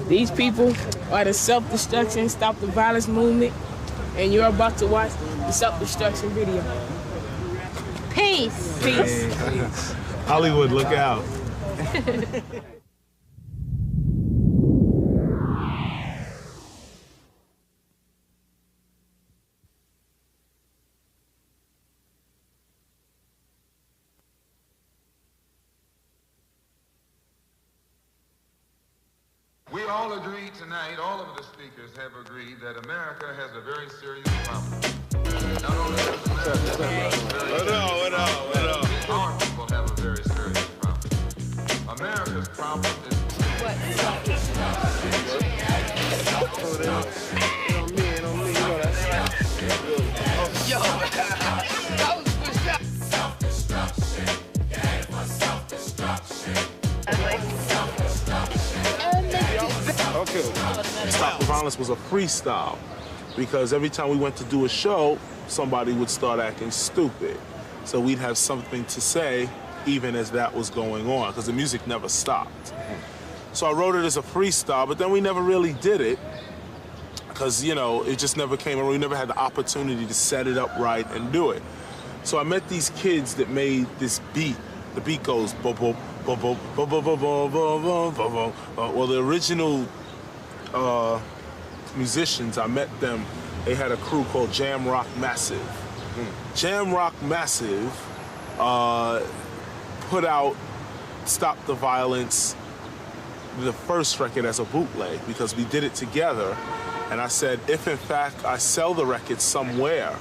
These people are the self-destruction, stop the violence movement, and you're about to watch the self-destruction video. Peace. Peace. Hollywood, look out. We all agree tonight, all of the speakers have agreed that America has a very serious problem. Not only does America have a very serious our people have a very serious problem. America's problem is Okay. Stop the Violence was a freestyle because every time we went to do a show, somebody would start acting stupid. So we'd have something to say even as that was going on because the music never stopped. So I wrote it as a freestyle, but then we never really did it because, you know, it just never came around. We never had the opportunity to set it up right and do it. So I met these kids that made this beat. The beat goes bo bo bo bo bo bo bo bo bo bo bo. Well, the original musicians, I met them. They had a crew called Jam Rock Massive. Jam Rock Massive put out Stop the Violence, the first record, as a bootleg because we did it together. And I said, if in fact I sell the record somewhere,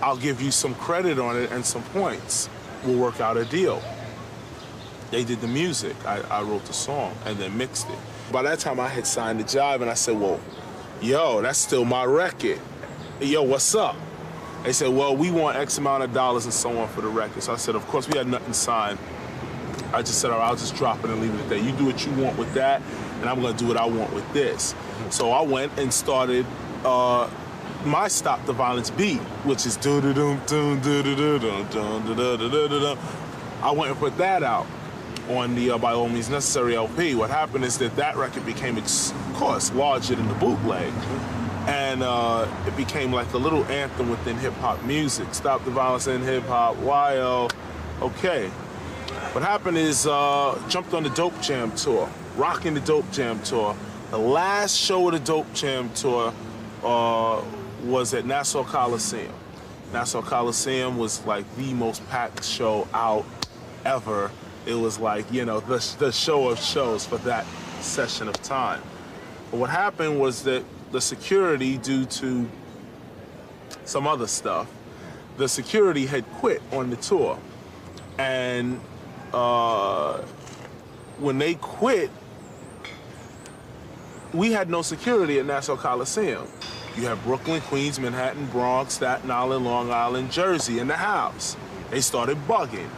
I'll give you some credit on it and some points. We'll work out a deal. They did the music. I wrote the song and then mixed it. By that time, I had signed the job, and I said, well, yo, that's still my record. Yo, what's up? They said, well, we want X amount of dollars and so on for the record. So I said, of course, we had nothing signed. I just said, all right, I'll just drop it and leave it at that. You do what you want with that, and I'm going to do what I want with this. So I went and started my Stop the Violence beat, which is do-do-dum, do-do-do-dum, do-do-do-do-do-do. I went and put that out on the By All Means Necessary LP. What happened is that record became, of course, larger than the bootleg. And it became like a little anthem within hip-hop music. Stop the Violence in hip-hop, YO, okay. What happened is, jumped on the Dope Jam tour, rocking the Dope Jam tour. The last show of the Dope Jam tour was at Nassau Coliseum. Nassau Coliseum was like the most packed show out ever. It was like, you know, the show of shows for that session of time. But what happened was that the security, due to some other stuff, the security had quit on the tour. And when they quit, we had no security at Nassau Coliseum. You have Brooklyn, Queens, Manhattan, Bronx, Staten Island, Long Island, Jersey in the house. They started bugging.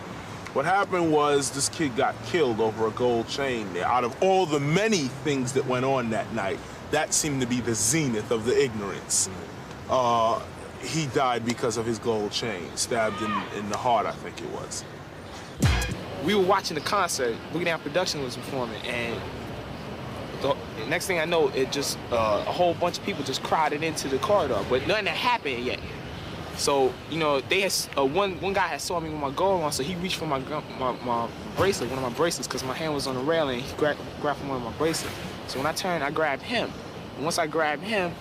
What happened was this kid got killed over a gold chain there. Out of all the many things that went on that night, that seemed to be the zenith of the ignorance. He died because of his gold chain, stabbed in the heart, I think it was. We were watching the concert, Boogie Down Production was performing, and the next thing I know, it just, a whole bunch of people just crowded into the corridor, but nothing had happened yet. So, you know, they had, one guy had saw me with my gold on, so he reached for my bracelet, one of my bracelets, because my hand was on the railing, and he grabbed for one of my bracelets. So when I turned, I grabbed him. And once I grabbed him,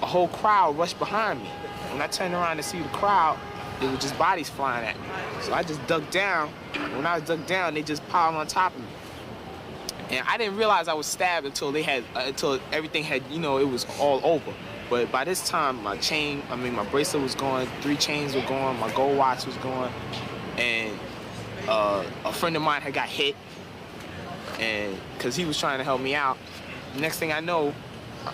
a whole crowd rushed behind me. When I turned around to see the crowd, it was just bodies flying at me. So I just ducked down. When I was ducked down, they just piled on top of me. And I didn't realize I was stabbed until until everything had, you know, it was all over. But by this time, my chain, my bracelet was gone, 3 chains were gone, my gold watch was gone, and a friend of mine had got hit, and because he was trying to help me out. Next thing I know,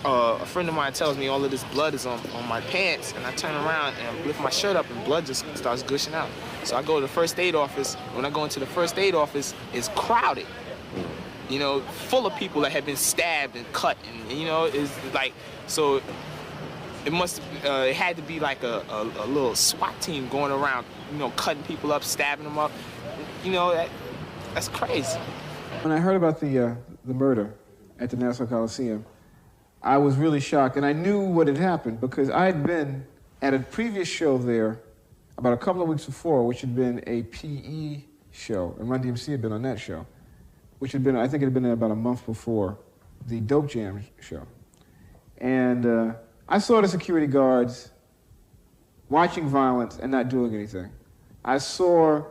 a friend of mine tells me all of this blood is on my pants, and I turn around and lift my shirt up, and blood just starts gushing out. So I go to the first aid office. When I go into the first aid office, it's crowded. You know, full of people that have been stabbed and cut, and you know, it's like, so it must, it had to be like a little SWAT team going around, you know, cutting people up, stabbing them up. You know, that's crazy. When I heard about the murder, at the Nassau Coliseum, I was really shocked, and I knew what had happened because I had been at a previous show there about a couple of weeks before, which had been a PE show, and Run DMC had been on that show, which had been, I think it had been about a month before the Dope Jam show. And I saw the security guards watching violence and not doing anything. I saw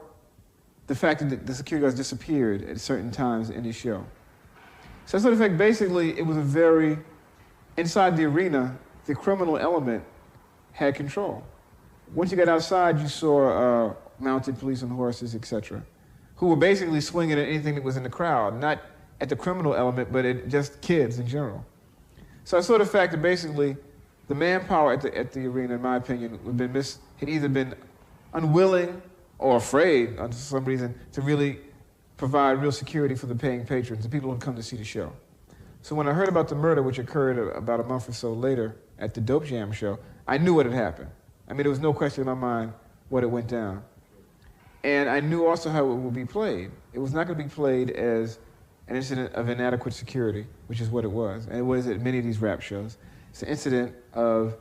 the fact that the security guards disappeared at certain times in the show. So I saw the fact basically it was a very, inside the arena, the criminal element had control. Once you got outside, you saw mounted police on horses, etc., who were basically swinging at anything that was in the crowd, not at the criminal element, but at just kids in general. So I saw the fact that basically the manpower at the arena, in my opinion, had either been unwilling or afraid, for some reason, to really provide real security for the paying patrons, the people who come to see the show. So when I heard about the murder, which occurred about a month or so later at the Dope Jam show, I knew what had happened. I mean, there was no question in my mind what it went down. And I knew also how it would be played. It was not going to be played as an incident of inadequate security, which is what it was. And it was at many of these rap shows. It's an incident of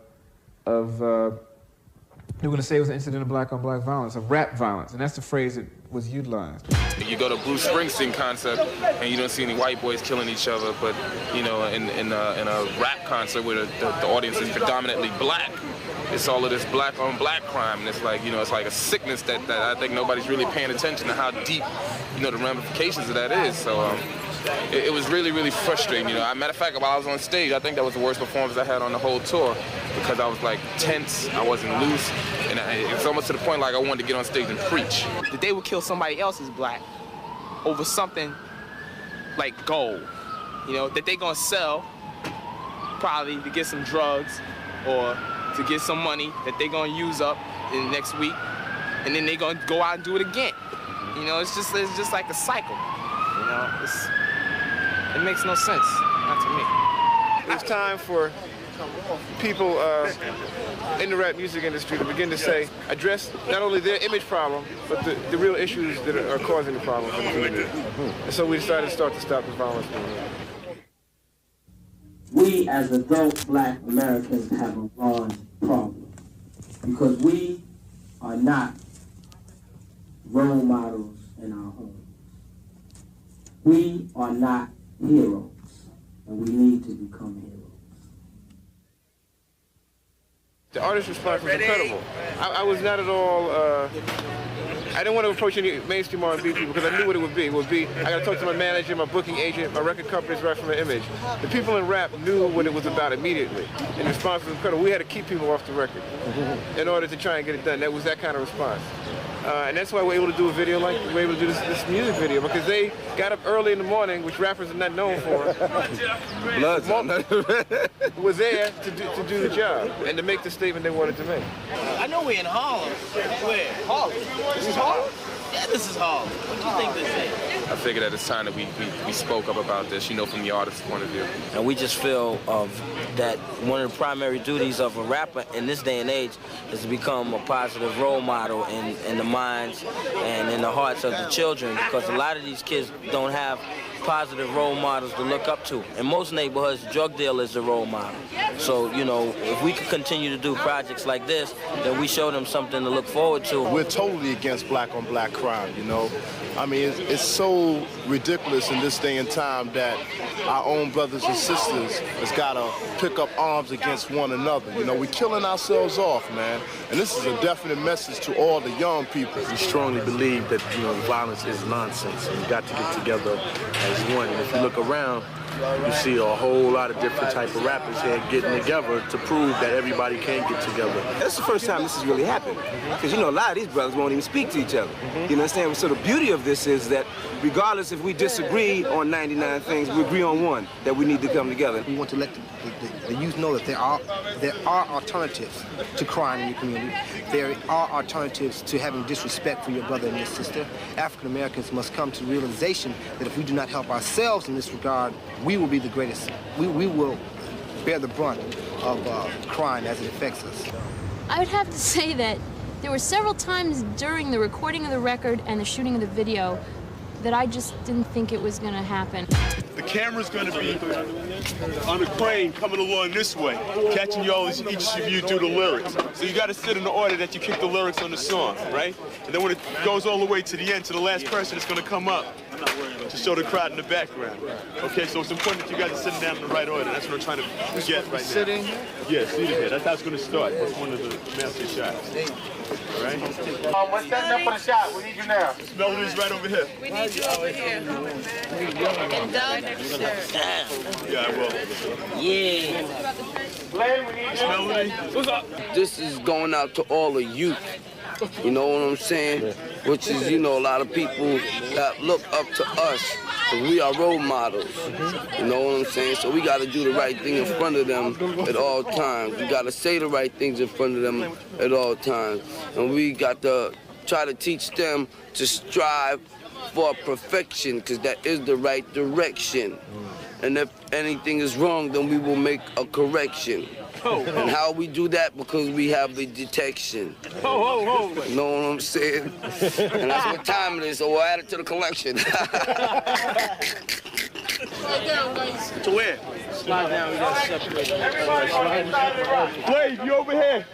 they were going to say it was an incident of black-on-black violence, of rap violence, and that's the phrase that was utilized. You go to Bruce Springsteen concert, and you don't see any white boys killing each other, but, you know, in a rap concert where the audience is predominantly black, it's all of this black-on-black crime, and it's like, you know, it's like a sickness that I think nobody's really paying attention to how deep, you know, the ramifications of that is. So it was really, really frustrating, you know. As a matter of fact, while I was on stage, I think that was the worst performance I had on the whole tour because I was like tense, I wasn't loose, and it's almost to the point like I wanted to get on stage and preach. That they would kill somebody else's black over something like gold, you know, that they gonna sell probably to get some drugs or to get some money that they gonna use up in the next week, and then they gonna go out and do it again. You know, it's just like a cycle. You know, it makes no sense, not to me. It's time for people in the rap music industry to begin to address not only their image problem, but the real issues that are causing the problem for the community. And so we decided to start the Stop the Violence movement. We as adult black Americans have a large problem because we are not role models in our homes. We are not heroes, and we need to become heroes. The artist response was incredible. I was not at all, I didn't want to approach any mainstream R&B people because I knew what it would be. It would be, I got to talk to my manager, my booking agent, my record companies right from the image. The people in rap knew what it was about immediately, and the response was incredible. We had to keep people off the record in order to try and get it done. That was that kind of response. And that's why we're able to do a video like we're able to do this music video, because they got up early in the morning, which rappers are not known for. Was there to do the job and to make the statement they wanted to make. I know we're in Harlem. Where? Harlem. This is Harlem? Yeah, this is Harlem. What do you think this is? I figured that it's time that we spoke up about this, you know, from the artist's point of view. And we just feel that one of the primary duties of a rapper in this day and age is to become a positive role model in the minds and in the hearts of the children, because a lot of these kids don't have positive role models to look up to. In most neighborhoods, drug dealers is a role model. So, you know, if we could continue to do projects like this, then we show them something to look forward to. We're totally against black-on-black crime, you know. I mean, it's so ridiculous in this day and time that our own brothers and sisters has got to pick up arms against one another. You know, we're killing ourselves off, man. And this is a definite message to all the young people. We strongly believe that, you know, violence is nonsense, and we got to get together as one. And if you look around, you see a whole lot of different type of rappers here getting together to prove that everybody can get together. That's the first time this has really happened, because, you know, a lot of these brothers won't even speak to each other. You understand? So the beauty of this is that regardless if we disagree on 99 things, we agree on one, that we need to come together. We want to let the youth know that there are alternatives to crime in your community. There are alternatives to having disrespect for your brother and your sister. African Americans must come to realization that if we do not help ourselves in this regard, we will be the greatest. We will bear the brunt of crime as it affects us. I would have to say that there were several times during the recording of the record and the shooting of the video that I just didn't think it was going to happen. The camera's going to be on a crane coming along this way, catching y'all as each of you do the lyrics. So you got to sit in the order that you kick the lyrics on the song, right? And then when it goes all the way to the end, to the last person, it's going to come up to show the crowd in the background. Okay, so it's important that you guys are sitting down in the right order. That's what I'm trying to get right now. Sitting? Yeah, seated here. That's how it's going to start. That's one of the master shots. All right? We're setting up for the shot. We need you now. This melody's right over here. We need you over here. And Doug? Yeah, I will. Yeah. Glenn, we need you. Melody. What's up? This is going out to all the youth. You know what I'm saying? Which is, you know, a lot of people that look up to us. We are role models. You know what I'm saying? So we got to do the right thing in front of them at all times. We got to say the right things in front of them at all times. And we got to try to teach them to strive for perfection, because that is the right direction. And if anything is wrong, then we will make a correction. And how we do that? Because we have the detection. You know what I'm saying? And that's what time it is, so we'll add it to the collection. Slide down, guys. To where? Slide down, we got to separate. Flay, you over here.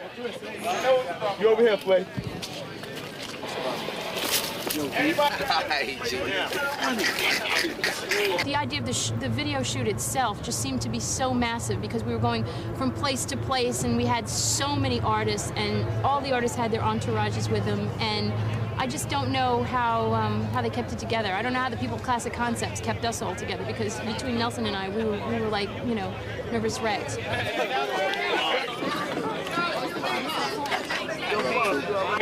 You over here, Flay. The idea of the video shoot itself just seemed to be so massive because we were going from place to place and we had so many artists and all the artists had their entourages with them, and I just don't know how they kept it together. I don't know how the people of Classic Concepts kept us all together, because between Nelson and I, we were like, you know, nervous wrecks. We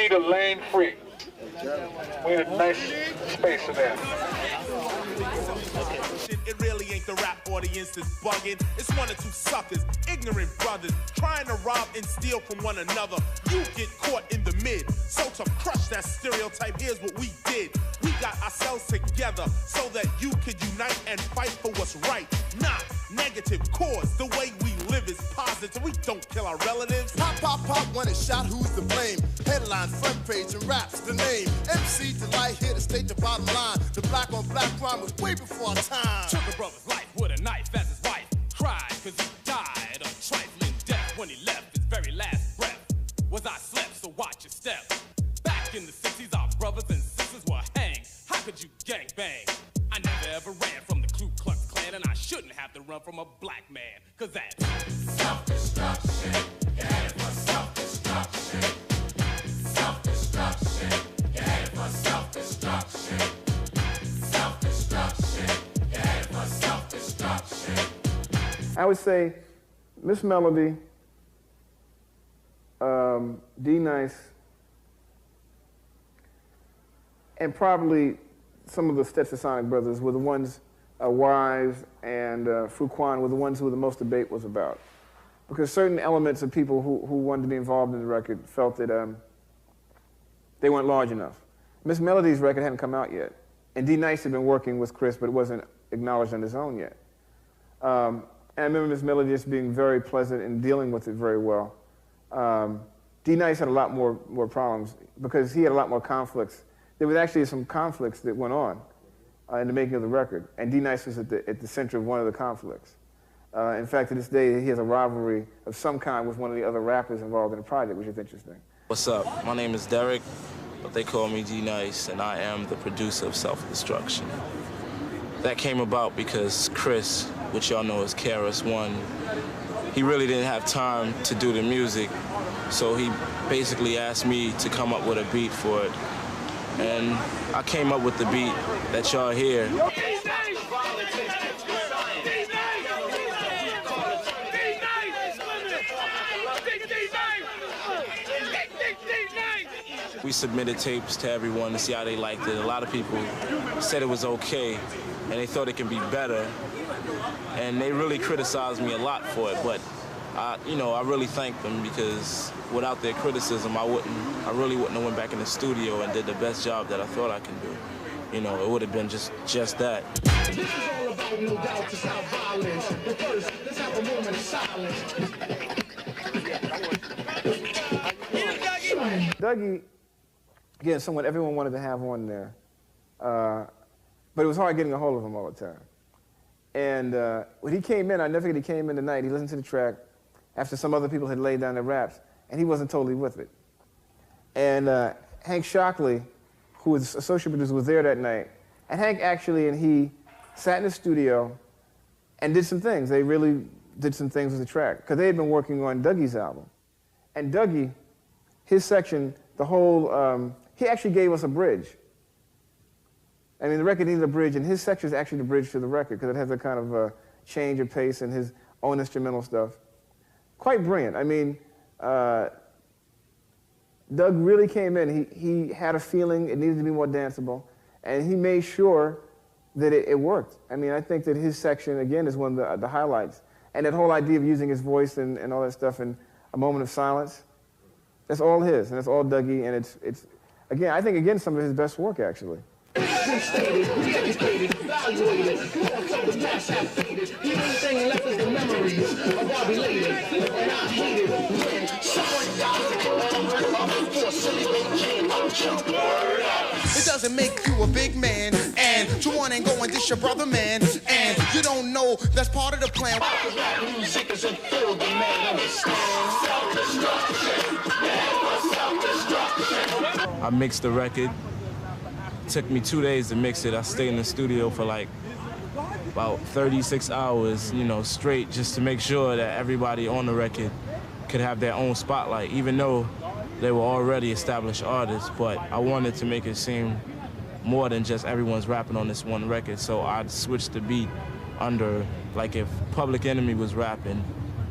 need a lane free. We need a nice space in there. It really ain't the rap audience that's bugging. It's one or two suckers, ignorant brothers, trying to rob and steal from one another. You get caught in the mid. So to crush that stereotype, here's what we did. We got ourselves together so that you could unite and fight for what's right. Not negative cause. The way we live is positive. We don't kill our relatives. Pop, pop, pop, when it's shot, who's to blame? Headline, front page, and raps the name. MC Delight here to state the bottom line. The black on black crime was way before our time. Took a brother's life with a knife as his wife cried, cause he died of trifling death when he left his very last breath. Was I slept, so watch your step. Back in the 60s, our brothers and sisters were hanged. How could you gang bang? I never ever ran from the Ku Klux Klan, and I shouldn't have to run from a black man, cause that's self-destruction. You're headed for self-destruction. Self-destruction. You're headed for self-destruction. Self-destruction. You're headed for self-destruction. I would say Miss Melody, D-Nice, and probably some of the Stetsasonic brothers were the ones, Wise and Fuquan were the ones who the most debate was about. Because certain elements of people who wanted to be involved in the record felt that they weren't large enough. Miss Melody's record hadn't come out yet. And D-Nice had been working with Chris, but it wasn't acknowledged on his own yet. And I remember Miss Melody just being very pleasant and dealing with it very well. D-Nice had a lot more problems because he had a lot more conflicts. There was actually some conflicts that went on in the making of the record, and D-Nice was at the center of one of the conflicts. In fact, to this day, he has a rivalry of some kind with one of the other rappers involved in the project, which is interesting. What's up? My name is Derek, but they call me D-Nice, and I am the producer of Self-Destruction. That came about because Chris, which y'all know as KRS-One, he really didn't have time to do the music, so he basically asked me to come up with a beat for it. And I came up with the beat that y'all hear. We submitted tapes to everyone to see how they liked it. A lot of people said it was okay, and they thought it could be better. And they really criticized me a lot for it, but I really thank them, because without their criticism, I really wouldn't have went back in the studio and did the best job that I thought I could do. You know, it would have been just that. This is all about no doubt, just how violence. But first, let's have a moment of silence. Dougie, again, someone everyone wanted to have on there, but it was hard getting a hold of him all the time. And when he came in, I never forget, he came in the night, he listened to the track after some other people had laid down their raps, and he wasn't totally with it. And Hank Shocklee, who was associate producer, was there that night. And Hank actually and he sat in the studio and did some things. They really did some things with the track, because they had been working on Dougie's album. And Dougie, his section, the whole, he actually gave us a bridge. I mean, the record needed a bridge, and his section is actually the bridge to the record, because it has a kind of change of pace and his own instrumental stuff. Quite brilliant. I mean, Doug really came in. He had a feeling it needed to be more danceable, and he made sure that it worked. I mean, I think that his section, again, is one of the highlights. And that whole idea of using his voice and all that stuff in a moment of silence, that's all his, and that's all Dougie, and it's again, I think, again, some of his best work, actually. Educated, evaluated, the only thing left is the memories of our belated, and I hate it when someone dies for silly little kid. It doesn't make you a big man, and you want and go and dish your brother, man, and you don't know that's part of the plan. Music is a field, the man understands. Self-destruction, never self-destruction. I mixed the record. It took me 2 days to mix it. I stayed in the studio for like about 36 hours, you know, straight, just to make sure that everybody on the record could have their own spotlight, even though they were already established artists. But I wanted to make it seem more than just everyone's rapping on this one record, so I'd switch the beat under, like if Public Enemy was rapping,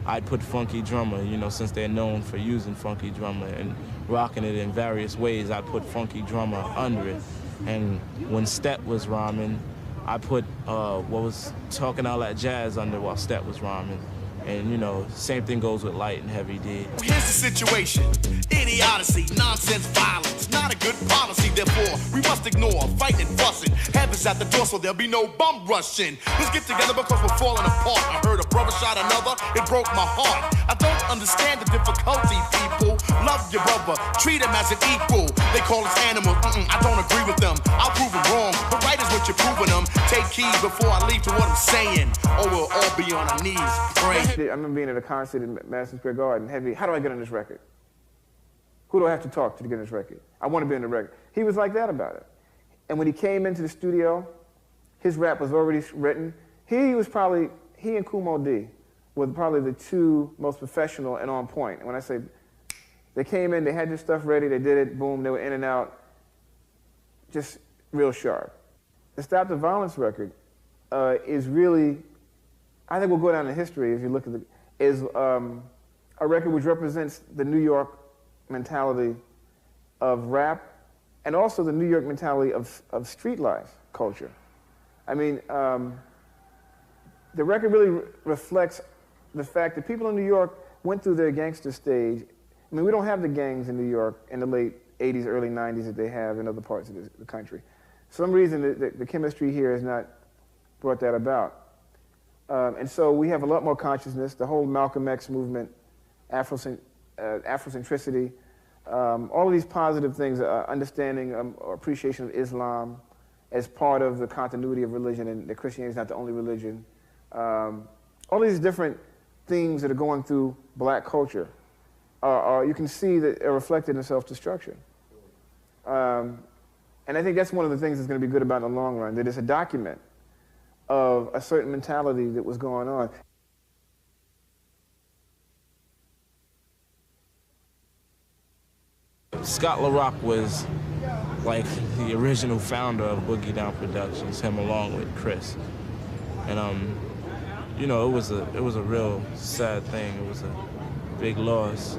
I'd put Funky Drummer, you know, since they're known for using Funky Drummer and rocking it in various ways, I'd put Funky Drummer under it. And when Step was rhyming, I put what was Talking All That Jazz under while Step was rhyming. And, you know, same thing goes with Light and Heavy D. Here's the situation. Idiocy, nonsense, violence. Not a good policy, therefore we must ignore fighting and fussing. Heaven's at the door, so there'll be no bum rushing. Let's get together because we're falling apart. I heard a brother shot another, it broke my heart. I don't understand the difficulty, people. Love your brother, treat him as an equal. They call us animals, I don't agree with them. I'll prove them wrong, but right is what you're proving them. Take heed before I leave to what I'm saying, or we'll all be on our knees praying. I remember being at a concert in Madison Square Garden. Heavy, how do I get on this record? Who do I have to talk to get on this record? I want to be on the record. He was like that about it. And when he came into the studio, his rap was already written. He and Kumo D were probably the two most professional and on point. And when I say they came in, they had their stuff ready, they did it, boom, they were in and out, just real sharp. The Stop the Violence record is really, I think we'll go down in history if you look at it, is a record which represents the New York mentality of rap and also the New York mentality of street life culture. I mean, the record really reflects the fact that people in New York went through their gangster stage. I mean, we don't have the gangs in New York in the late 80s, early 90s that they have in other parts of the country. For some reason, the chemistry here has not brought that about. And so we have a lot more consciousness. The whole Malcolm X movement, Afrocentricity, all of these positive things, understanding or appreciation of Islam as part of the continuity of religion, and that Christianity is not the only religion. All these different themes that are going through black culture, you can see that are reflected in self-destruction. And I think that's one of the things that's going to be good about it in the long run, that it's a document of a certain mentality that was going on. Scott LaRock was like the original founder of Boogie Down Productions, him along with Chris. And you know, it was a real sad thing. It was a big loss.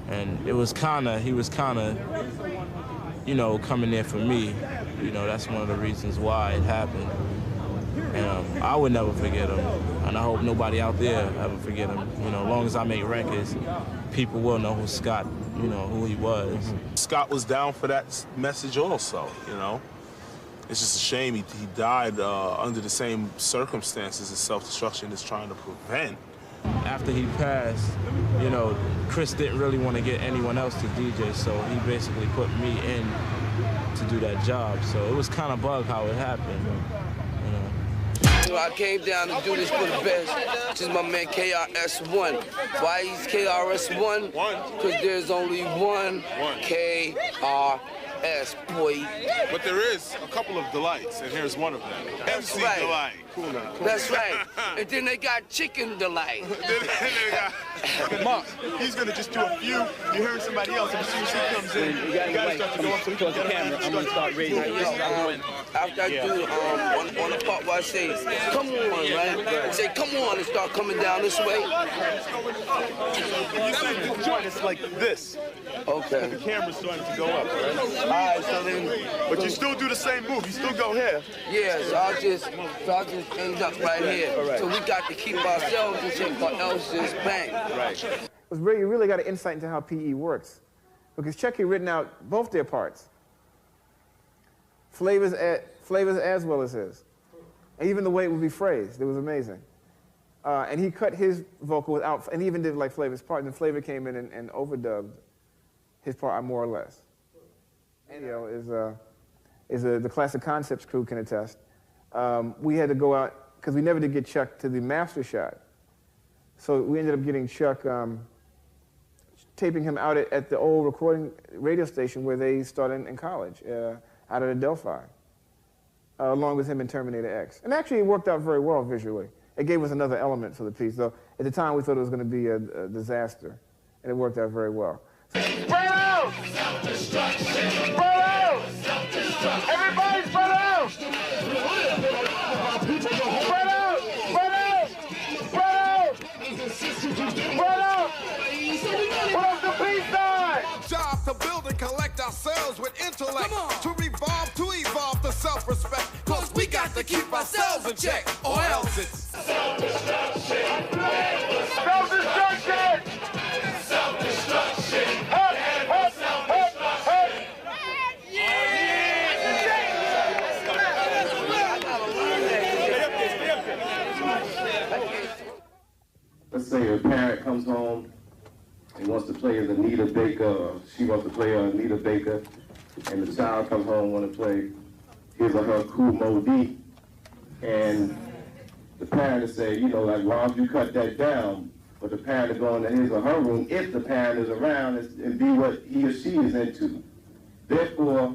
And he was kinda, you know, coming there for me. You know, that's one of the reasons why it happened. And I would never forget him. And I hope nobody out there ever forget him. You know, as long as I make records, people will know who Scott, you know, who he was. Scott was down for that message also, you know. It's just a shame he died under the same circumstances as self-destruction is trying to prevent. After he passed, you know, Chris didn't really want to get anyone else to DJ, so he basically put me in to do that job. So it was kind of bug how it happened, you know. So I came down to do this for the best. This is my man KRS-One. Why he's KRS-One? Because there's only one KRS, boy. But there is a couple of delights, and here's one of them. That's MC right. Delight. Cool now. That's right. And then they got Chicken Delight. Mark, he's gonna just do a few. You heard somebody else, and as soon as he comes in, you gotta start to go up to the camera. I'm gonna start raising. After I do on the part where I say, come on, right? I say, come on, and start coming down this way. You say the joint is like this. Okay. The camera's starting to go up, right? All right, so then. But you still do the same move. You still go here. Yeah, so I'll just end up right here. Right. So we got to keep ourselves and somebody else's bank. Right. You really got an insight into how PE works, because Chuck had written out both their parts, Flavor's as well as his, and even the way it would be phrased, it was amazing. And he cut his vocal without, and he even did like Flavor's part, and then Flavor came in and overdubbed his part more or less. And, you know, the Classic Concepts crew can attest. We had to go out, because we never did get Chuck to the master shot. So we ended up getting Chuck, taping him out at the old recording radio station where they started in college, out of Adelphi, along with him in Terminator X. And actually it worked out very well visually. It gave us another element for the piece, though at the time we thought it was going to be a disaster, and it worked out very well. Spread out! Spread out! Everybody spread out! Spread out! Spread out! Spread out! Spread out! Put up the peace sign! Job to build and collect ourselves with intellect. To revolve, to evolve to self-respect. Cause we got to keep ourselves in check, or else it's self-destruction. Self-destruction! Self-destruction! Hup, hup, hup, hup! Let's say a parent comes home and wants to play as Anita Baker, or she wants to play Anita Baker, and the child comes home and want to play his or her Cool Mo D, and the parent will say, you know, like, why don't you cut that down? But the parent will go into his or her room, if the parent is around, and be what he or she is into. Therefore,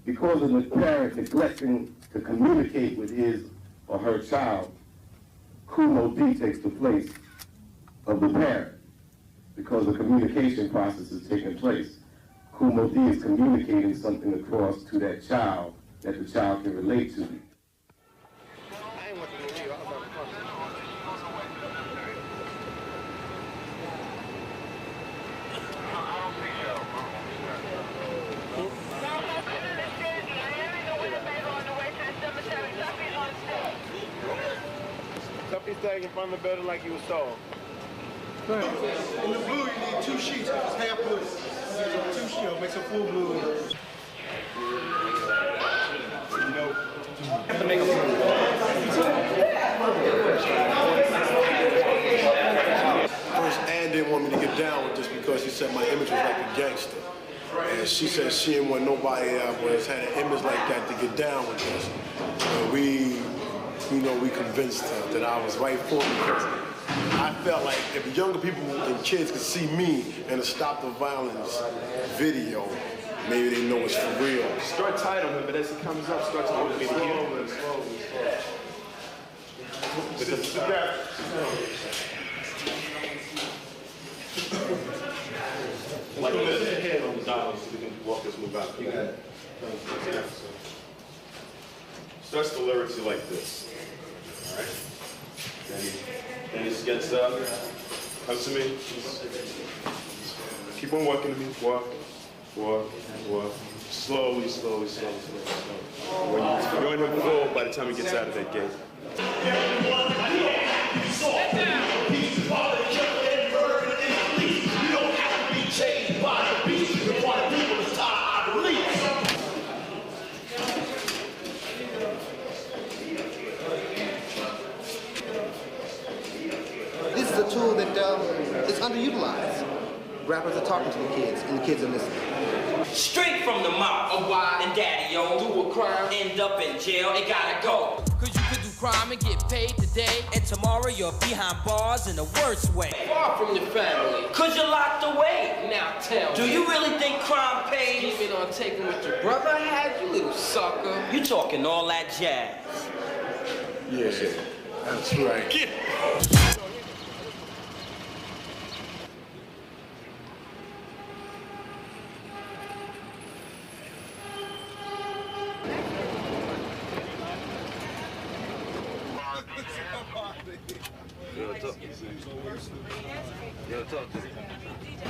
because of the parent neglecting to communicate with his or her child, Cool Mo D takes the place of the parent, because the communication process is taking place. Cool Mo D is communicating something across to that child that the child can relate to. Tuffy's tagging from the better like you was told. In the blue, you need 2 sheets. It's half blue. 2 sheets makes a full blue. You know, have to make a First, Ann didn't want me to get down with this because she said my image was like a gangster. And she said she didn't want nobody that was had an image like that to get down with this. And we convinced her that I was right for it, because I felt like if younger people and kids could see me in a Stop the Violence video, maybe they know it's for real. Start tight on him, but as he comes up, start to open it again. Sit down. Like this. Head on the dial so we can walk this move out. Starts the lyrics like this. All right? Then he gets up, comes to me. Keep on walking to me. Walk, walk, walk. Slowly, slowly, slowly, slowly, slowly. When you're in him full by the time he gets out of that gate. This is a tool that is underutilized. Rappers are talking to the kids, and the kids are listening. Straight from the mouth of why and daddy, yo. Do a crime, end up in jail, it gotta go. Cause you could do crime and get paid today, and tomorrow you're behind bars in the worst way. Far from your family. Cause you're locked away. Now tell me. Do you really think crime pays? Scheming on taking what your brother had, you little sucker. You talking all that jazz. Yeah, that's right. Get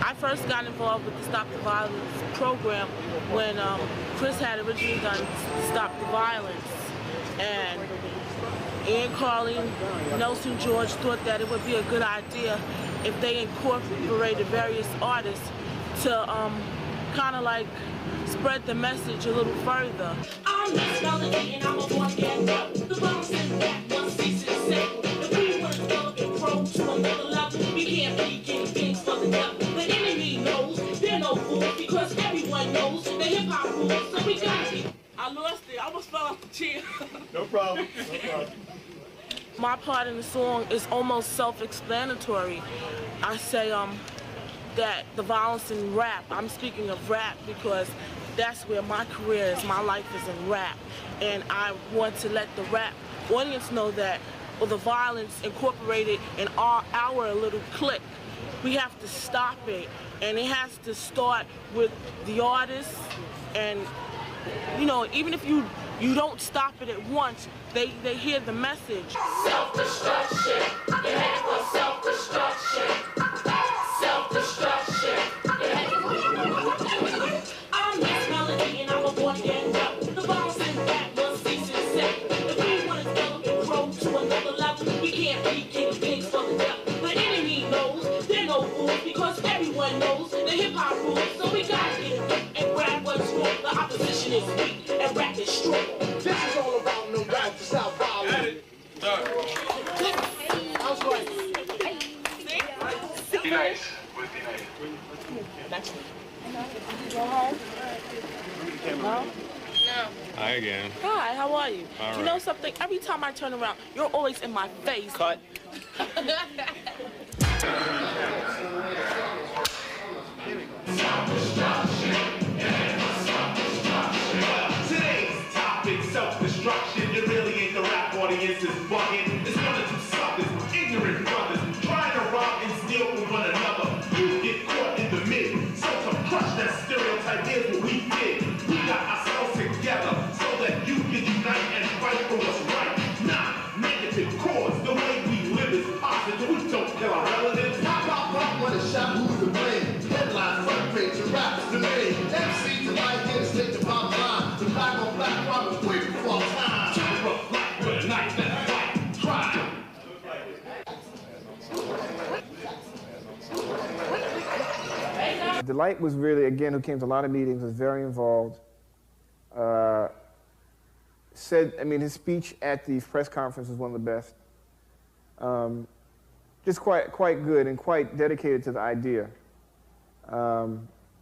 I first got involved with the Stop the Violence program when Chris had originally done Stop the Violence. And Ian Carley, Nelson George thought that it would be a good idea if they incorporated various artists to kind of like spread the message a little further. I'm Miss Melody and I'm a one man rep. The bounce in back 167. If we want to develop and grow to another level, we can't be getting things for the devil. The enemy knows they're no fools because everyone knows the hip hop rules, so we gotta be. I lost it. I almost fell off the chair. No problem. No problem. My part in the song is almost self-explanatory. I say that the violence in rap, I'm speaking of rap because that's where my career is, my life is in rap. And I want to let the rap audience know that the violence incorporated in our little clique, we have to stop it. And it has to start with the artists, and you know, even if you don't stop it at once, they hear the message. Self-destruction, you have for self-destruction. Self-destruction. I'm Miss Melody and I'm a born again rep. The bounce in back was cease and set. If we want to develop and grow to another level, we can't be getting things for the devil. The enemy knows they're no fools because everyone knows the hip hop rules, so we gotta get it and grab what's wrong. The opposition is weak and rap is strong. This is all around the rap to South Violence. I was right. D-Nice. Go home? No? Hi again. Hi, how are you? All You know something? Every time I turn around, you're always in my face. Cut. Today's topic, self-destruction. It really ain't the rap audience is bugging. It's one or two suckers, ignorant brothers, trying to rob and steal from one another. You get caught in the middle. So to crush that stereotype, here's what we did. We got ourselves together so that you can unite and fight for what's right. Not negative cause. The way we live is positive. We don't kill our relatives. Pop, pop, pop, when it's shot, who's to blame? Headline, front page, and rap's the name. MC to light, hit straight to bottom line. The black on black crime was way before our time. Turn up black with a knife that's white. Try. Delight was really, again, who came to a lot of meetings, was very involved. His speech at the press conference was one of the best. Just quite good and quite dedicated to the idea. I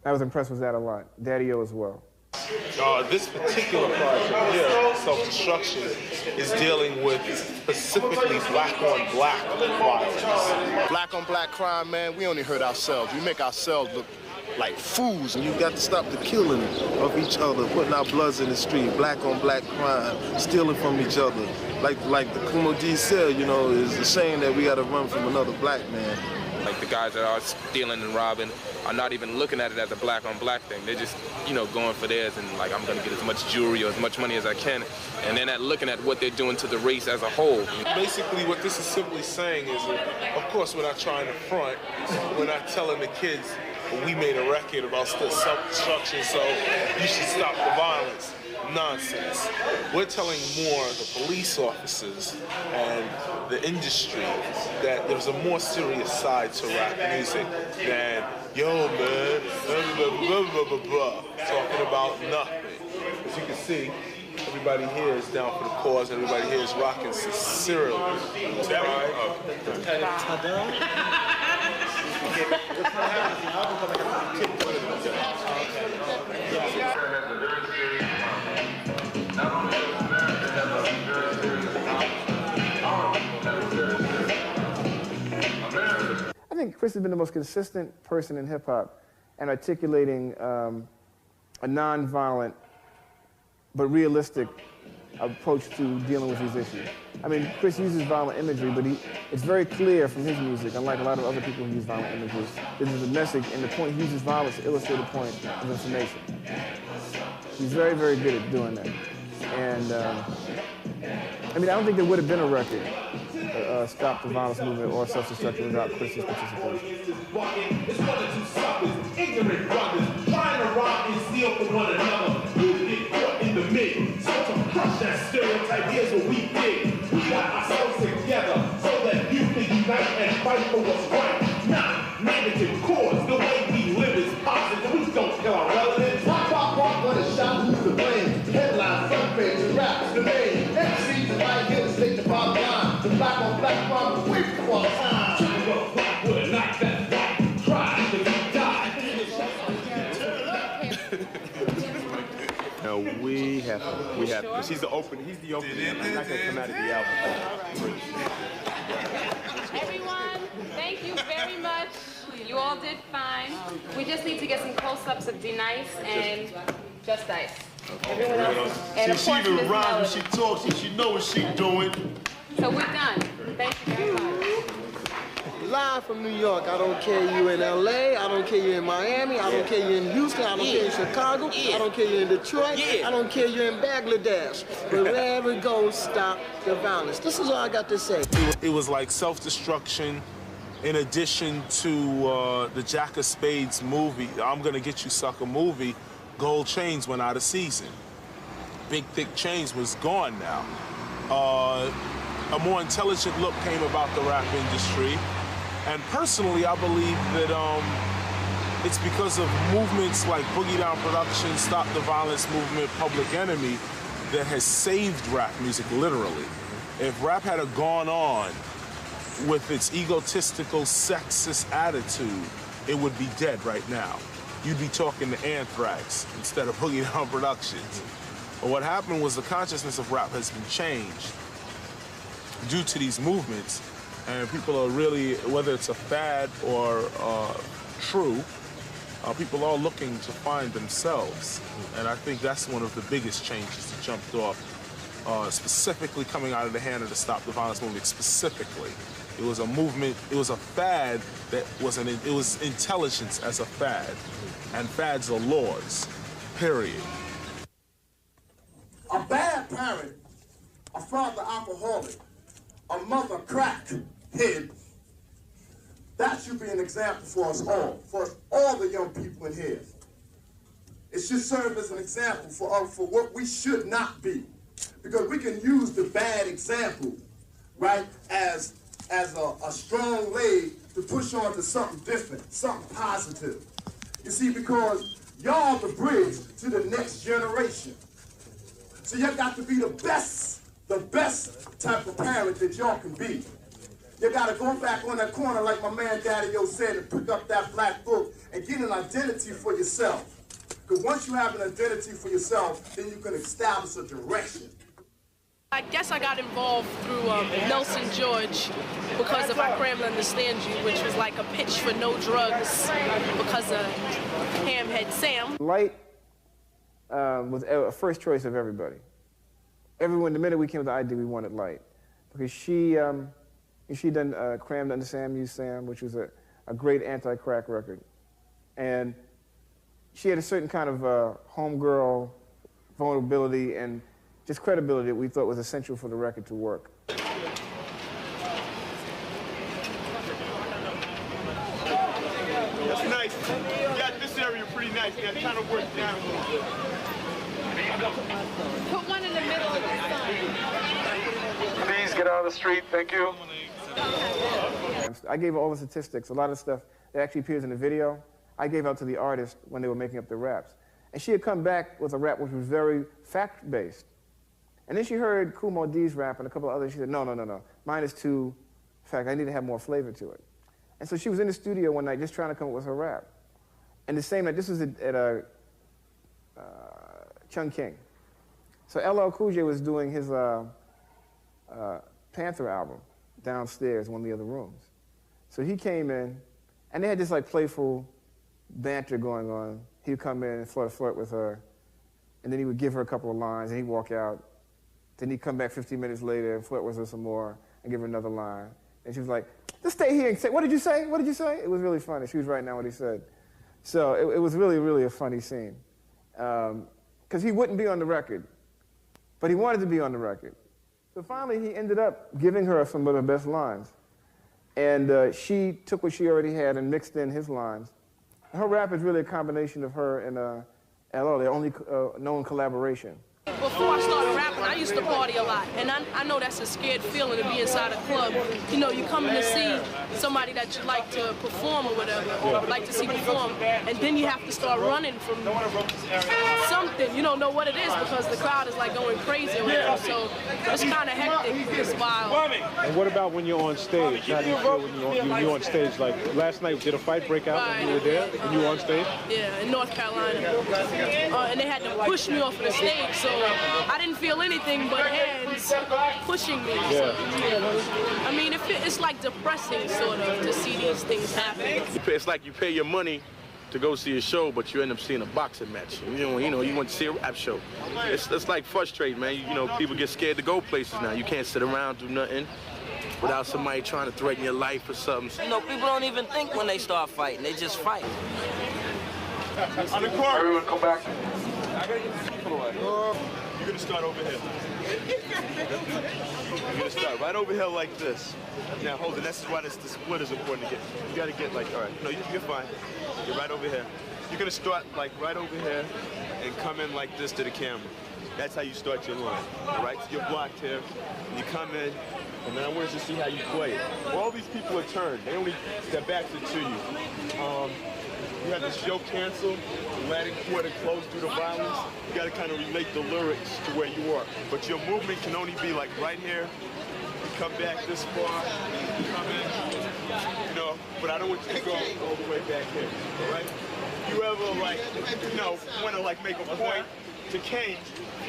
was impressed with that a lot. Daddy-O as well. This particular project here, Self-Destruction, is dealing with specifically black-on-black violence. Black on black crime, man, we only hurt ourselves. We make ourselves look like fools. And you got to stop the killing of each other, putting our bloods in the street, black on black crime, stealing from each other. Like the Kumo D said, you know, it's a shame that we got to run from another black man. Like the guys that are stealing and robbing are not even looking at it as a black on black thing. They're just, you know, going for theirs and like, I'm gonna get as much jewelry or as much money as I can. And they're not looking at what they're doing to the race as a whole. Basically what this is simply saying is, of course we're not trying to front, we're not telling the kids, we made a record about self-destruction, so you should stop the violence. Nonsense. We're telling more the police officers and the industry that there's a more serious side to rap music than, yo man, blah, blah, blah, blah, talking about nothing. As you can see, everybody here is down for the cause, everybody here is rocking sincerely. think Chris has been the most consistent person in hip-hop and articulating a non-violent but realistic approach to dealing with these issues. I mean, Chris uses violent imagery, but it's very clear from his music, unlike a lot of other people who use violent images, this is a message, and the point, he uses violence to illustrate a point of information. He's very, very good at doing that. And, I mean, I don't think there would have been a record, Stop the Violence Movement or Self-Destruction without Chris's participation. It's one or two suckers, ignorant brothers, trying to rob and steal from one another. You get caught in the mix, so to crush that stereotype, here's what we did. We got ourselves together so that you can unite and fight for what's right. Not negative cause, the way we live is positive. We don't kill our relatives. Pop, pop, pop, what a shot, who's to blame? Headline, front page, and rap's the name. MC's the right here to state the bottom line. The black on black crime, way before our time. Check up black with a knife that black cry till we die. No, we have to, because he's the opening I'm not going to come out of the album. Everyone, thank you very much. You all did fine. We just need to get some close-ups of D-Nice and Just Ice. Everyone else. And of she course, even Miss rhymes when Melody. she talks and she knows what she's doing. So we're done. Thank you very much. Live from New York. I don't care you in LA, I don't care you in Miami, I don't care you in Houston, I don't care you in Chicago, I don't care you in Detroit, I don't care you in Bangladesh. But wherever it goes, stop the violence. This is all I got to say. It was like Self-Destruction in addition to the Jack of Spades movie, I'm Gonna Get You Sucker movie. Gold Chains went out of season. Big Thick Chains was gone now. A more intelligent look came about the rap industry. And personally, I believe that it's because of movements like Boogie Down Production, Stop the Violence Movement, Public Enemy, that has saved rap music, literally. If rap had gone on with its egotistical, sexist attitude, it would be dead right now. You'd be talking to Anthrax instead of Boogie Down Productions. But what happened was the consciousness of rap has been changed due to these movements. And people are really, whether it's a fad or true, people are looking to find themselves. And I think that's one of the biggest changes that jumped off, specifically coming out of the hand of the Stop the Violence movement, specifically. It was a movement, it was a fad that was it was intelligence as a fad. And fads are laws, period. A bad parent, a father alcoholic, a mother crackhead, that should be an example for us all the young people in here. It should serve as an example for what we should not be. Because we can use the bad example, right, as a strong leg to push on to something different, something positive. You see, because y'all the bridge to the next generation. So you got to be the best type of parent that y'all can be. You got to go back on that corner like my man Daddy-O said and pick up that black book and get an identity for yourself. Because once you have an identity for yourself, then you can establish a direction. I guess I got involved through Nelson George because of I Cram to Understand You, which was like a pitch for no drugs because of Hamhead Sam. Light was a first choice of everybody. Everyone, the minute we came with the idea, we wanted Light. Because she done Cram to Understand You, Sam, which was a great anti-crack record. And she had a certain kind of homegirl vulnerability and just credibility that we thought was essential for the record to work. That's nice. You got this area pretty nice. You got to kind of work down a little bit. Put one in the middle of the sun. Please get out of the street. Thank you. I gave all the statistics, a lot of stuff that actually appears in the video, I gave out to the artist when they were making up the raps. And she had come back with a rap which was very fact-based. And then she heard Kool Moe Dee's rap and a couple of others. She said, no. Mine is too, in fact, I need to have more flavor to it. And so she was in the studio one night just trying to come up with her rap. And the same night, this was at Chung King. So LL Cool J was doing his Panther album downstairs in one of the other rooms. So he came in And they had this like playful banter going on. He would come in and flirt with her, and then he would give her a couple of lines, and he'd walk out. Then he'd come back 15 minutes later and flirt with her some more and give her another line. And she was like, just stay here and say, what did you say? What did you say? It was really funny. She was writing down what he said. So it was really, really a funny scene. Because he wouldn't be on the record, but he wanted to be on the record. So finally, he ended up giving her some of the best lines. And she took what she already had and mixed in his lines. Her rap is really a combination of her and LL, their only known collaboration. Before I started rapping, I used to party a lot, and I know that's a scared feeling to be inside a club. You know, you come in to see somebody that you like to perform or whatever, or like to see perform, and then you have to start running from something. You don't know what it is because the crowd is like going crazy or whatever, so it's kind of hectic. It's wild. And what about when you're on stage? How do you feel when you're on stage? Like last night, did a fight break out when you were there and you were on stage? Yeah, in North Carolina. And they had to push me off of the stage, so I didn't feel anything but hands pushing me. So, I mean, it's like depressing, sort of, to see these things happen. It's like you pay your money to go see a show, but you end up seeing a boxing match. You want to see a rap show. It's like frustrating, man. You know, people get scared to go places now. You can't sit around, do nothing without somebody trying to threaten your life or something. You know, people don't even think when they start fighting. They just fight. On the court. Everyone come back. I gotta get the people away. You're gonna start over here. You're gonna start right over here like this. Now hold it. That's why the split is important to get. You gotta get like, all right. No, you're fine. You're right over here. You're gonna start like right over here and come in like this to the camera. That's how you start your line. All right? So you're blocked here. And you come in, and then I want you to see how you play it. All these people are turned. They only step back to you. You have the show canceled, Latin quarter closed due to violence. You got to kind of relate the lyrics to where you are. But your movement can only be like right here. You come back this far, you come in, you know, but I don't want you to go all the way back here, all right? You ever like, you know, want to like make a point to Kane,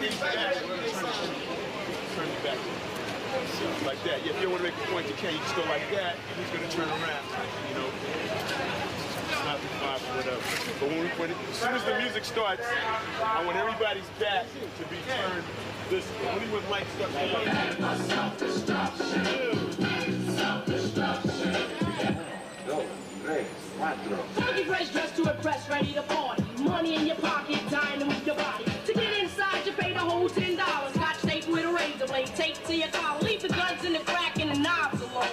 Kane's back, turn it back. So, like that. Yeah, if you want to make a point to Kane, you just go like that, and he's going to turn around, you know. Not the five or whatever. But as soon as the music starts, I want everybody's back to be turned this way. Only when lights start to self-destruction. Funky fresh dressed to impress, ready to party. Money in your pocket, dying to move your body. To get inside, you pay the whole $10. Scotch tape with a razor blade, tape to your collar. Leave the guns in the crack and the knobs alone.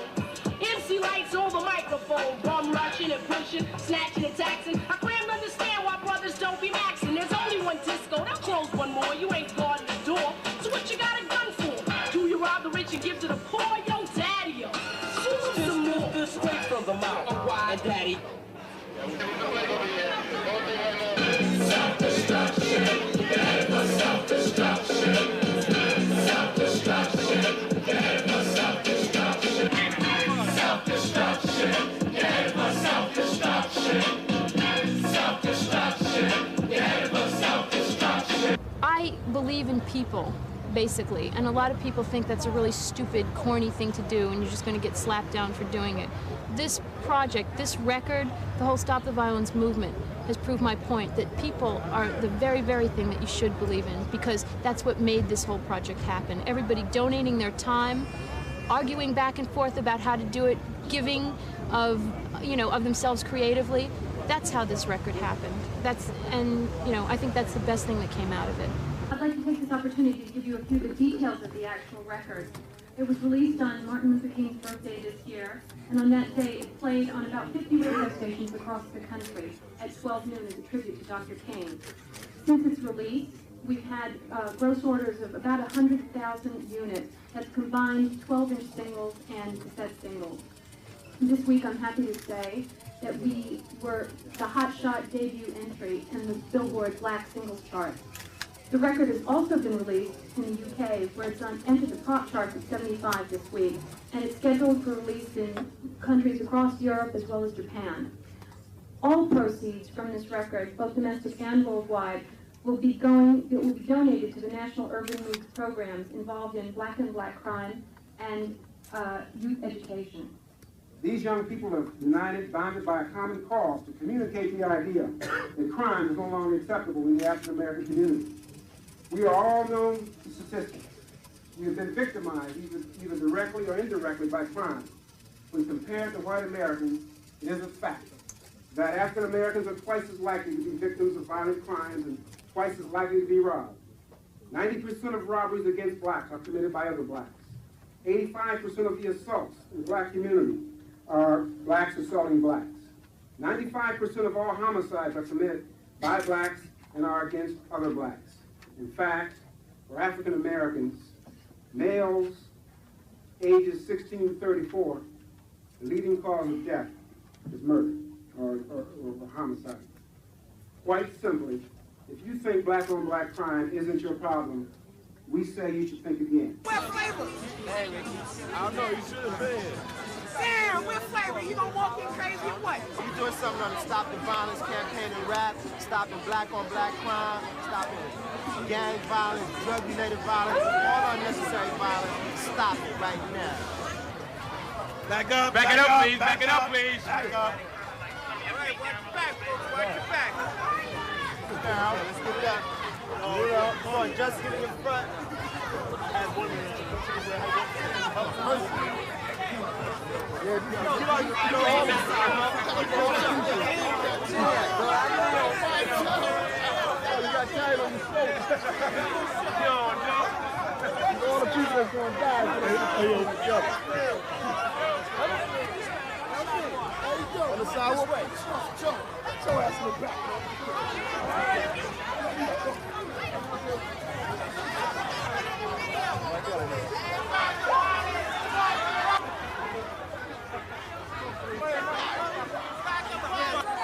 MC lights on the microphone, bum rushing and pushing, snatching and taxing. I can't understand why brothers don't be maxing. There's only one disco, they'll close one more. You ain't guarding the door, so what you got a gun for? Do you rob the rich and give to the poor? Yo, daddy, yo. Shoot some more. This straight from the mouth. And daddy. Self-destruction, headed for self-destruction. Self-destruction, headed for self-destruction. Self-destruction, headed for self-destruction. Self-destruction, headed for self-destruction. I believe in people, basically, and a lot of people think that's a really stupid, corny thing to do, and you're just going to get slapped down for doing it. This project, this record, the whole Stop the Violence movement has proved my point that people are the very, very thing that you should believe in, because that's what made this whole project happen. Everybody donating their time, arguing back and forth about how to do it, giving of themselves creatively. That's how this record happened. I think that's the best thing that came out of it. I'd like to take this opportunity to give you a few of the details of the actual record. It was released on Martin Luther King's birthday this year, and on that day it played on about 50 radio stations across the country at 12 noon as a tribute to Dr. King. Since its release, we've had gross orders of about 100,000 units. That's combined 12-inch singles and cassette singles. This week I'm happy to say that we were the hotshot debut entry in the Billboard Black Singles Chart. The record has also been released in the UK, where it's entered the pop charts at 75 this week, and it's scheduled for release in countries across Europe as well as Japan. All proceeds from this record, both domestic and worldwide, will be donated to the National Urban League's programs involved in black and black crime and youth education. These young people are united, bonded by a common cause to communicate the idea that crime is no longer acceptable in the African American community. We are all known to statistics. We have been victimized either directly or indirectly by crime. When compared to white Americans, it is a fact that African Americans are twice as likely to be victims of violent crimes and twice as likely to be robbed. 90% of robberies against blacks are committed by other blacks. 85% of the assaults in the black community are blacks assaulting blacks. 95% of all homicides are committed by blacks and are against other blacks. In fact, for African Americans, males ages 16 to 34, the leading cause of death is murder or homicide. Quite simply, if you think black-on-black crime isn't your problem, we say you should think again. Where Flavor? Hey, Ricky. I don't know, you should have been. Damn, where Flavor? You gonna walk in crazy or what? You doing something on the Stop the Violence campaign in rap, stopping black-on-black crime, stopping gang violence, drug-related violence, all unnecessary violence. Stop it right now. Back up, Back it up, please. Back it up, please. Back up. All right, watch your back, folks. Watch your back. Now, let's get it up. Come on, just get it in front. Have one minute. All the people that's gonna die. On the sidewalk. Show ass in the back.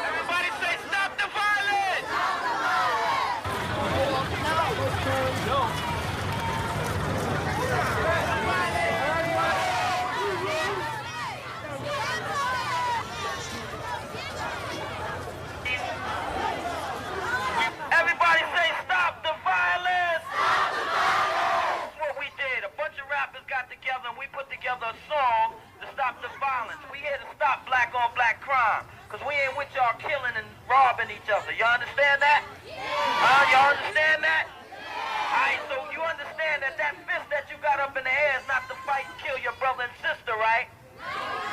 Everybody say stop the violence! Everybody say stop the violence! That's what we did. A bunch of rappers got together and we put together a song to stop the violence. We here to stop black-on-black crime. Because we ain't with y'all killing and robbing each other. You understand that? Y'all understand that? Alright, so you understand that that fist that you got up in the air is not to fight and kill your brother and sister, right?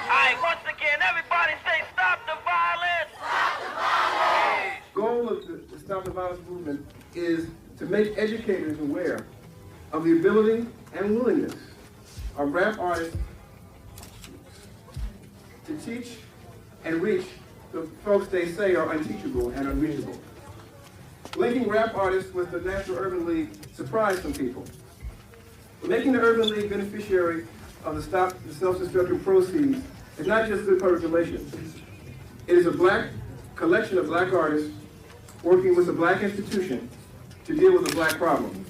Alright, once again, everybody say stop the violence! Stop the violence! The goal of the Stop the Violence movement is to make educators aware of the ability and willingness of rap artists to teach and reach the folks they say are unteachable and unreachable. Linking rap artists with the National Urban League surprised some people. Making the Urban League beneficiary of the Stop the Self-Destruction proceeds is not just good public relations. It is a black collection of black artists working with a black institution to deal with a black problem.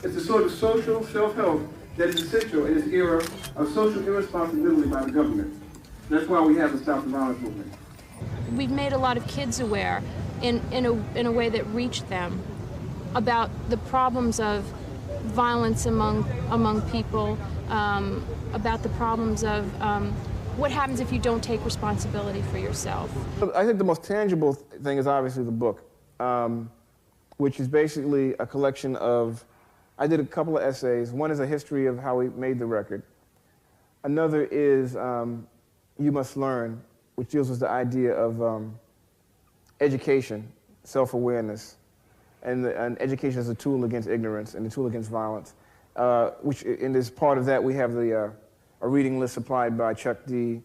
It's a sort of social self-help that is essential in this era of social irresponsibility by the government. That's why we have the Stop the Violence movement. We've made a lot of kids aware in a way that reached them about the problems of violence among people, about the problems of what happens if you don't take responsibility for yourself. I think the most tangible thing is obviously the book, which is basically a collection of, I did a couple of essays. One is a history of how we made the record. Another is You Must Learn, which deals with the idea of education, self-awareness, and education as a tool against ignorance and a tool against violence. Which, in this part of that, we have a reading list supplied by Chuck D,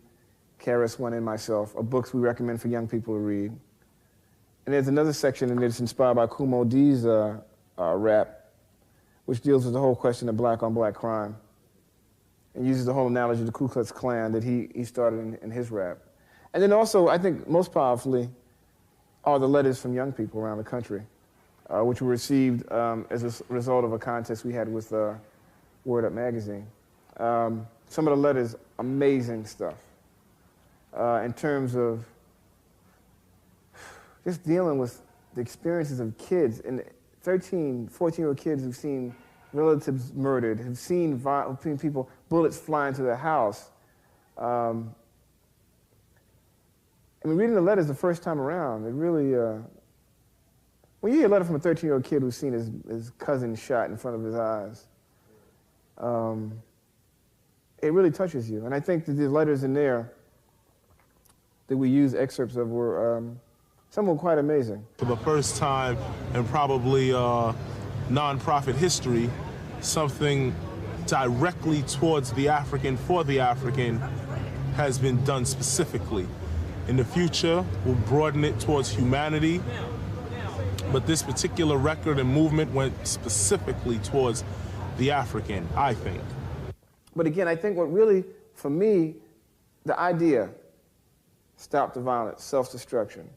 KRS-One, and myself, of books we recommend for young people to read. And there's another section in it that's inspired by Kumo D's rap, which deals with the whole question of black-on-black crime, and uses the whole analogy of the Ku Klux Klan that he started in his rap. And then also, I think most powerfully, are the letters from young people around the country, which were received as a result of a contest we had with Word Up magazine. Some of the letters, amazing stuff, in terms of just dealing with the experiences of kids, and 13, 14-year-old kids who've seen relatives murdered, who've seen people, bullets fly into their house, I mean, reading the letters the first time around, it really, when you hear a letter from a 13-year-old kid who's seen his cousin shot in front of his eyes, it really touches you. And I think that the letters in there that we use excerpts of were, some were quite amazing. For the first time in probably nonprofit history, something directly towards the African, for the African, has been done specifically. In the future, we'll broaden it towards humanity, but this particular record and movement went specifically towards the African, I think. But again, I think what really, for me, the idea, stop the violence, self-destruction,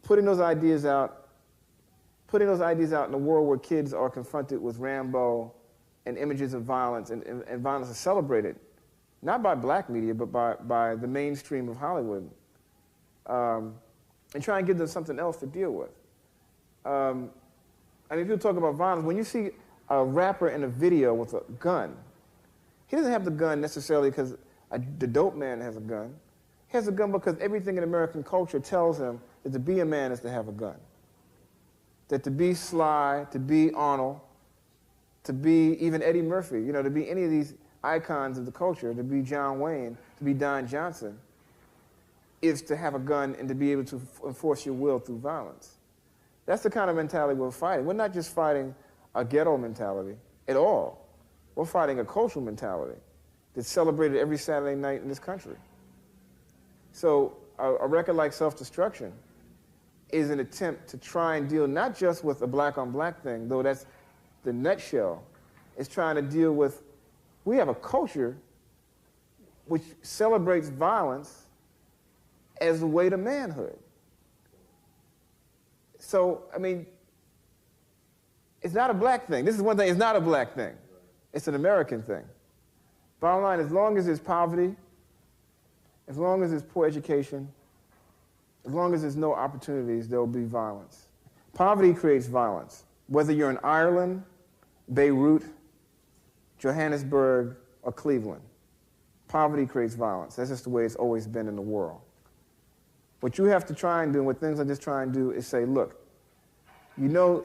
putting those ideas out in a world where kids are confronted with Rambo and images of violence, and violence is celebrated, not by black media, but by the mainstream of Hollywood, and try and give them something else to deal with. I mean, people talk about violence. When you see a rapper in a video with a gun, he doesn't have the gun necessarily because the dope man has a gun. He has a gun because everything in American culture tells him that to be a man is to have a gun. That to be Sly, to be Arnold, to be even Eddie Murphy, you know, to be any of these icons of the culture, to be John Wayne, to be Don Johnson, is to have a gun and to be able to enforce your will through violence. That's the kind of mentality we're fighting. We're not just fighting a ghetto mentality at all. We're fighting a cultural mentality that's celebrated every Saturday night in this country. So a record like Self-Destruction is an attempt to try and deal not just with a black-on-black thing, though that's the nutshell. It's trying to deal with, we have a culture which celebrates violence as a way to manhood. So, I mean, it's not a black thing. This is one thing, it's not a black thing. It's an American thing. Bottom line, as long as there's poverty, as long as there's poor education, as long as there's no opportunities, there will be violence. Poverty creates violence. Whether you're in Ireland, Beirut, Johannesburg, or Cleveland, poverty creates violence. That's just the way it's always been in the world. What you have to try and do, and what things like this try and do, is say, look, you know,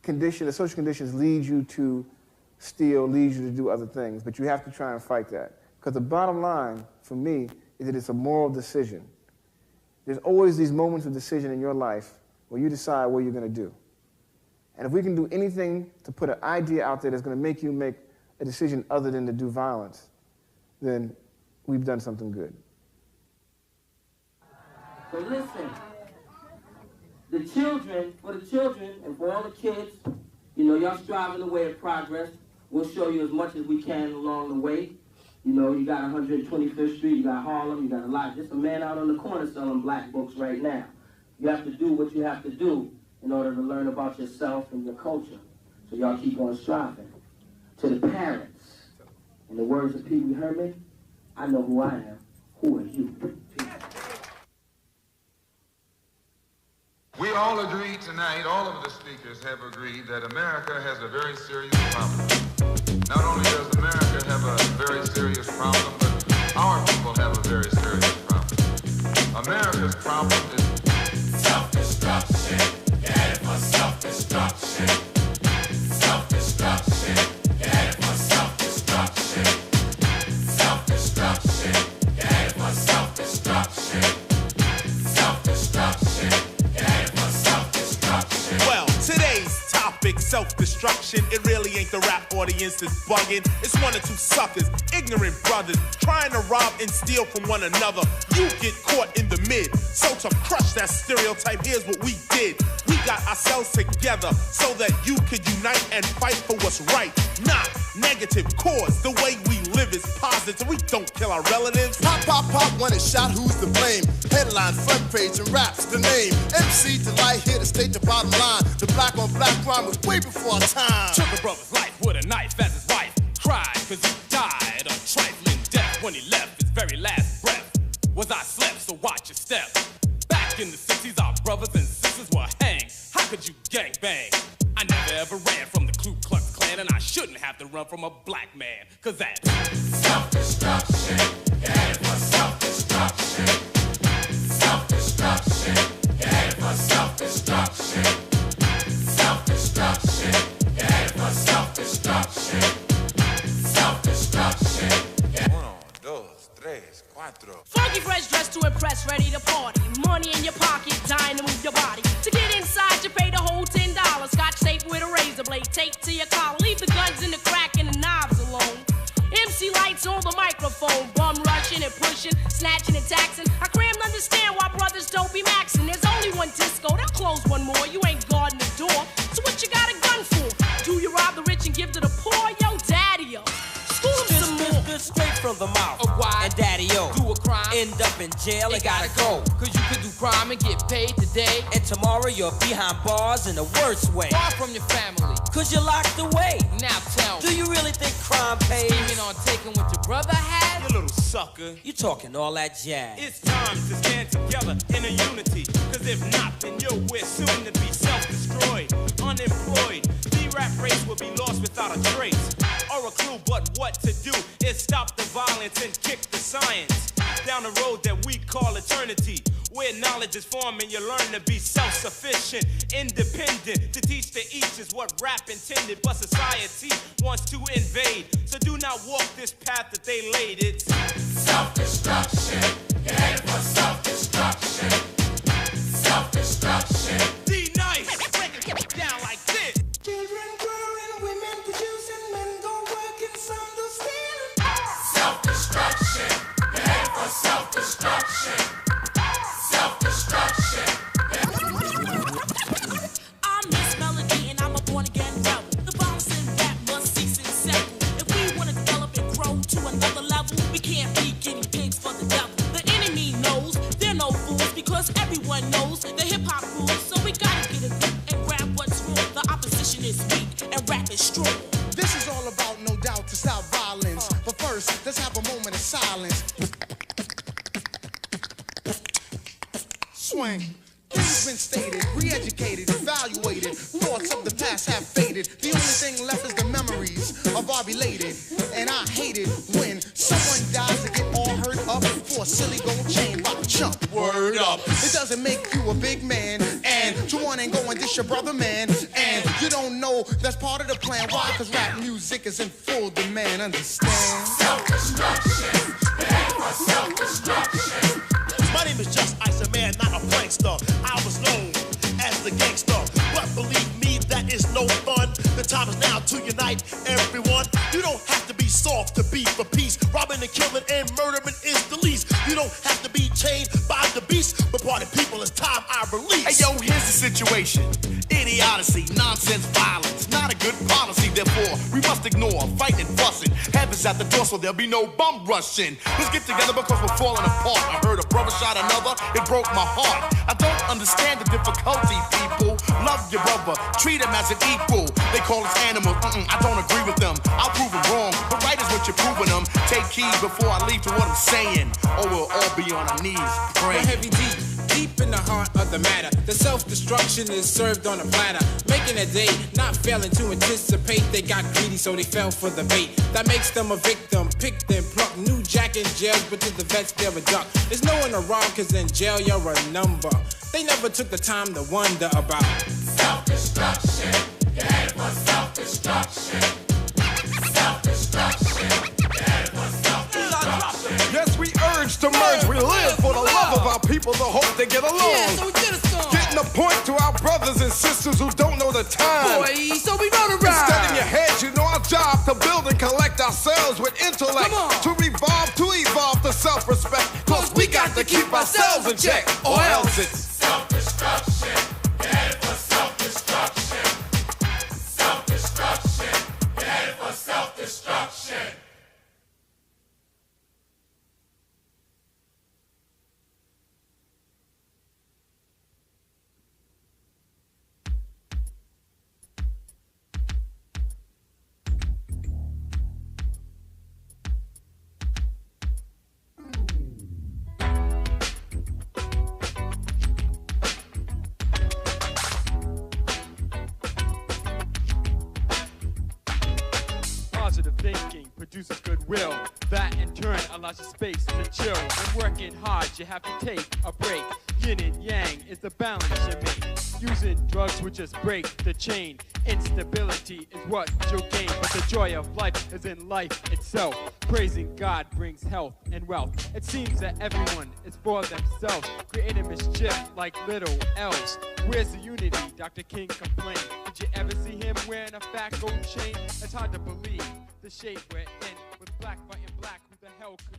the social conditions lead you to steal, lead you to do other things, but you have to try and fight that. Because the bottom line, for me, is that it's a moral decision. There's always these moments of decision in your life where you decide what you're going to do. And if we can do anything to put an idea out there that's going to make you make a decision other than to do violence, then we've done something good. So listen, for the children and for all the kids, you know, y'all striving the way of progress. We'll show you as much as we can along the way. You know, you got 125th Street, you got Harlem, you got a lot. There's a man out on the corner selling black books right now. You have to do what you have to do in order to learn about yourself and your culture. So y'all keep on striving. To the parents, in the words of Pee Wee Herman, I know who I am. Who are you? We all agreed tonight, all of the speakers have agreed that America has a very serious problem. Not only does America have a very serious problem, but our people have a very serious problem. America's problem is self-destruction. You're headed for self-destruction. Self-destruction. You're headed for self-destruction. Self-destruction. You're headed for self-destruction. Self-destruction. You're headed for self-destruction. Well, today's topic, self-destruction, it really ain't the rap audience that's bugging. It's one or two suckers, ignorant brothers, trying to rob and steal from one another. You get caught in the mid. So to crush that stereotype, here's what we did. We got ourselves together so that you could unite and fight for what's right. Not negative cause. The way we live is positive. We don't kill our relatives. Pop, pop, pop, when it's shot, who's to blame? Headline, front page, and rap's the name. MC Delight here to state the bottom line. The black on black crime was way before our time. Took a brother's life with a knife as his wife cried, cause he died a trifling death when he left his very last breath. Was I slept, so watch your step. Back in the 60s, our brothers and sisters were hanged. How could you gangbang? I never ever ran from the Ku Klux Klan, and I shouldn't have to run from a black man, cause that's self-destruction. You're headed for self-destruction. Funky fresh dressed to impress, ready to party. Money in your pocket, dying to move your body. To get inside, you pay the whole $10. Scotch tape with a razor blade taped to your collar. Leave the guns in the crack and the knobs alone. MC lights on the microphone, bum rushing and pushing, snatching and taxing. I crammed understand why brothers don't be maxing. There's only one disco, they'll close one more. You ain't guarding the door, so what you got a gun for? Do you rob the rich and give to the poor? Yo, daddy-o, school them some more. Straight from the mouth. Why? And daddy-o, do a crime, end up in jail and gotta go. Cause you could do crime and get paid today, and tomorrow you're behind bars in the worst way. Far from your family, cause you're locked away. Now tell me, do you really think crime pays? Scheming on taking what your brother had? You little sucker. You talking all that jazz. It's time to stand together in a unity. Cause if not, then yo, we're soon to be self-destroyed, unemployed. The rap race will be lost without a trace or a clue, but what to do is stop the violence and kick the science down the road that we call eternity, where knowledge is formed and you learn to be self-sufficient, independent. To teach to each is what rap intended, but society wants to invade. So do not walk this path that they laid. It's self-destruction. You're headed for self-destruction. Self-destruction. D-Nice, break it down like this. Children growing, women producing, men go working, some do stealing. Self-destruction. You're headed for self-destruction. Self-destruction. I'm Miss Melody and I'm a born-again rebel. The violence in rap must cease and settle. If we want to develop and grow to another level, we can't be guinea pigs for the devil. The enemy knows they're no fools because everyone knows the hip-hop rules. So we gotta get a grip and grab what's wrong. The opposition is weak and rap is strong. This is all about, no doubt, to stop violence. But first, let's have a moment of silence. Swing. Things been stated, re-educated, evaluated. Thoughts of the past have faded. The only thing left is the memories of our belated. And I hate it when someone dies to get all hurt up for a silly gold chain by a chump. Word up. It doesn't make you a big man. And you wanna go and dish your brother, man. And you don't know that's part of the plan. Why? Cause rap music is in full demand. Understand? Self-destruction. Self-destruction. My name is Just Ice, a man, not a prankster. I was known as the gangster, but believe me, that is no fun. The time is now to unite everyone. You don't have to be soft to be for peace. Robbing and killing and murdering is the least. You don't have to be chained by the beast, but party people, it's time I release. Hey yo, here's the situation. Idiocy, nonsense, violence, not a good policy. Therefore, we must ignore fighting and fussing. Heaven's at the door, so there'll be no bum rushing. Let's get together because we're falling apart. I heard a brother shot another, it broke my heart. I don't understand the difficulty, people. Love your brother, treat him as an equal. They call us animals, I don't agree with them. I'll prove them wrong, but right is what you're proving them. Take heed before I leave to what I'm saying, or we'll all be on our knees praying. Heavy deep in the heart of the matter. The self-destruction is served on a platter, making a day, not failing to anticipate. They got greedy, so they fell for the bait. That makes them a victim, picked and plucked. New jack in jail, but to the vets they're a duck. There's no one around, cause in jail you're a number. They never took the time to wonder about self-destruction. You're headed for self-destruction. Self-destruction. You're headed for self-destruction. Yes, we urge to merge. We live for the love of our people, the hope they get along. Yeah, so we did a song. Getting a point to our brothers and sisters who don't know the time. Boy, so we know the rhyme. Instead in your head, you know our job to build and collect ourselves with intellect. To revolve, to evolve to self-respect. Cause we got to keep ourselves in check, or else it's self-destruction. You're headed for self-destruction. Self-destruction. You're headed for self-destruction. Positive thinking produces goodwill. That in turn allows you space to chill. When working hard, you have to take a break. Yin and yang is the balance you make. Using drugs will just break the chain. Instability is what you'll gain, but the joy of life is in life itself. Praising God brings health and wealth. It seems that everyone is for themselves, creating mischief like little elves. Where's the unity? Dr. King complained. Did you ever see him wearing a fat gold chain? It's hard to believe the shape we're in, with black fighting black. Who the hell could